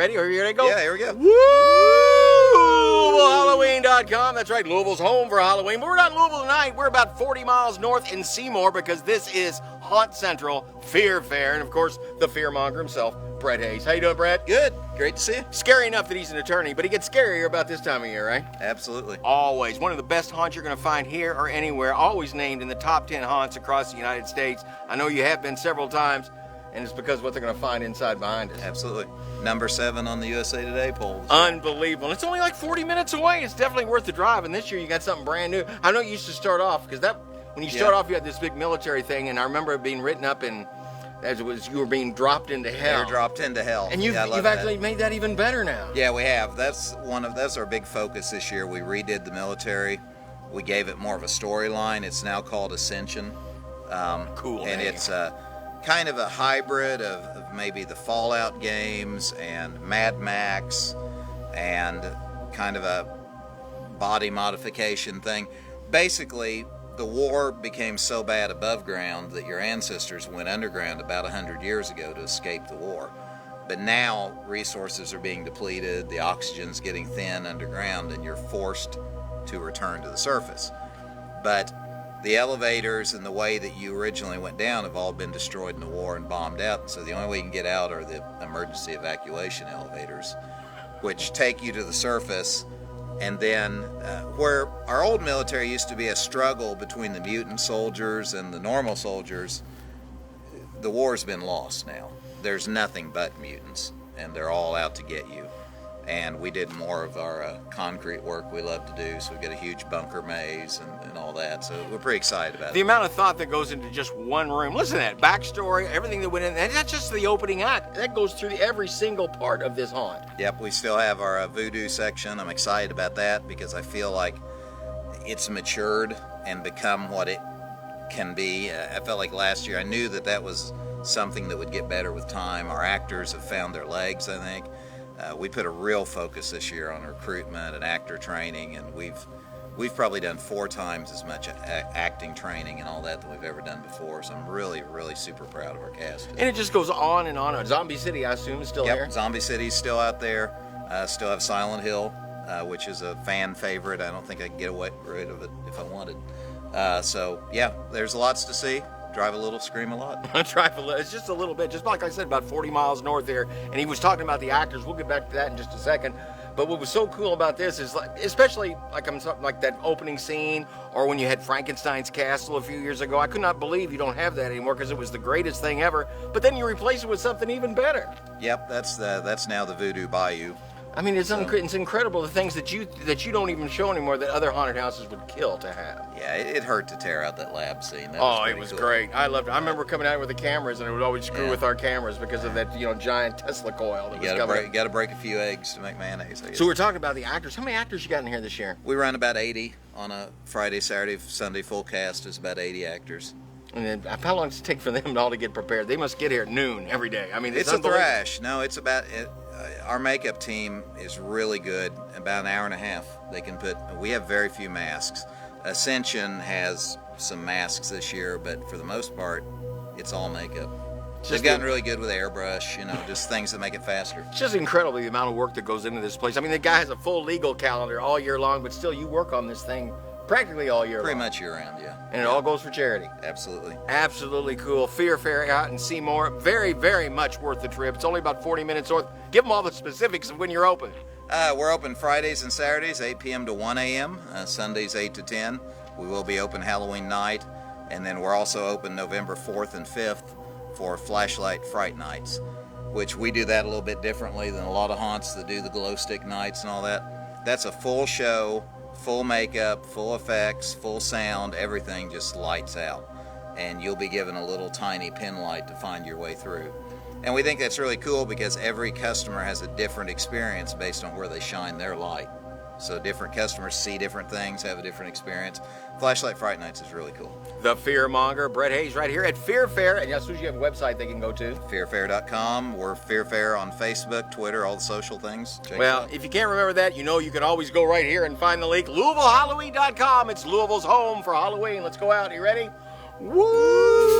ready? Are you ready to go? Yeah, here we go. Woo! LouisvilleHalloween.com. That's right, Louisville's home for Halloween. But we're not in Louisville tonight. We're about 40 miles north in Seymour because this is Haunt Central Fear Fair. And, of course, the fearmonger himself, Brett Hayes. How you doing, Brett? Good. Great to see you. Scary enough that he's an attorney, but he gets scarier about this time of year, right? Absolutely. Always. One of the best haunts you're going to find here or anywhere. Always named in the top 10 haunts across the United States. I know you have been several times, and it's because of what they're going to find inside behind us. Absolutely. Number 7 on the USA Today poll. Unbelievable. And it's only like 40 minutes away. It's definitely worth the drive. And this year you got something brand new. I know you used to start off, because when you start off, you had this big military thing, and I remember it being written up in, as it was, you were being dropped into hell. You're dropped into hell. And you've actually made that even better now. Yeah, we have. That's our big focus this year. We redid the military. We gave it more of a storyline. It's now called Ascension. Cool. And it's kind of a hybrid of maybe the Fallout games and Mad Max and kind of a body modification thing. Basically, the war became so bad above ground that your ancestors went underground about 100 years ago to escape the war. But now resources are being depleted, the oxygen's getting thin underground, and you're forced to return to the surface. But the elevators and the way that you originally went down have all been destroyed in the war and bombed out. And so the only way you can get out are the emergency evacuation elevators, which take you to the surface. And then where our old military used to be a struggle between the mutant soldiers and the normal soldiers, the war's been lost now. There's nothing but mutants, and they're all out to get you. And we did more of our concrete work we love to do, so we got a huge bunker maze and all that. So we're pretty excited about it. The amount of thought that goes into just one room. Listen to that backstory, everything that went in. And that's just the opening act. That goes through every single part of this haunt. Yep, we still have our voodoo section. I'm excited about that because I feel like it's matured and become what it can be. I felt like last year I knew that was something that would get better with time. Our actors have found their legs, I think. We put a real focus this year on recruitment and actor training, and we've probably done 4 times as much acting training and all that we've ever done before. So I'm really, really super proud of our cast. And it just goes on and on. Zombie City, I assume, is still here? Zombie City's still out there. Still have Silent Hill, which is a fan favorite. I don't think I could get rid of it if I wanted. So yeah, there's lots to see. Drive a little, scream a lot. Drive a little. It's just a little bit. Just like I said, about 40 miles north there. And he was talking about the actors. We'll get back to that in just a second. But what was so cool about this is, especially like that opening scene, or when you had Frankenstein's Castle a few years ago. I could not believe you don't have that anymore because it was the greatest thing ever. But then you replace it with something even better. Yep, that's now the Voodoo Bayou. I mean, it's incredible the things that you don't even show anymore that other haunted houses would kill to have. Yeah, it hurt to tear out that lab scene. It was cool. Great. I loved it. I remember coming out with the cameras, and it would always screw with our cameras because of that giant Tesla coil that was coming. You got to break a few eggs to make mayonnaise. So we're talking about the actors. How many actors you got in here this year? We run about 80 on a Friday, Saturday, Sunday full cast. Is about 80 actors. And then how long does it take for them all to get prepared? They must get here at noon every day. I mean, it's a thrash. No, it's about it. Our makeup team is really good. About an hour and a half they can put. We have very few masks. Ascension has some masks this year, but for the most part, it's all makeup. They've gotten really good with airbrush, just things that make it faster. It's just incredible the amount of work that goes into this place. I mean, the guy has a full legal calendar all year long, but still you work on this thing practically all year long. Pretty much year round, yeah. And it all goes for charity. Absolutely. Absolutely cool. Fear Fair out in Seymour. Very, very much worth the trip. It's only about 40 minutes north. Give them all the specifics of when you're open. We're open Fridays and Saturdays, 8 p.m. to 1 a.m., Sundays, 8 to 10. We will be open Halloween night, and then we're also open November 4th and 5th for Flashlight Fright Nights, which we do that a little bit differently than a lot of haunts that do the glow stick nights and all that. That's a full show, full makeup, full effects, full sound, everything just lights out. And you'll be given a little tiny pin light to find your way through. And we think that's really cool because every customer has a different experience based on where they shine their light. So different customers see different things, have a different experience. Flashlight Fright Nights is really cool. The Fearmonger, Brett Hayes, right here at Fear Fair. And as soon as you have a website they can go to. Fearfair.com. We're Fear Fair on Facebook, Twitter, all the social things. Well, if you can't remember that, you can always go right here and find the link. LouisvilleHalloween.com. It's Louisville's home for Halloween. Let's go out. Are you ready? Woo!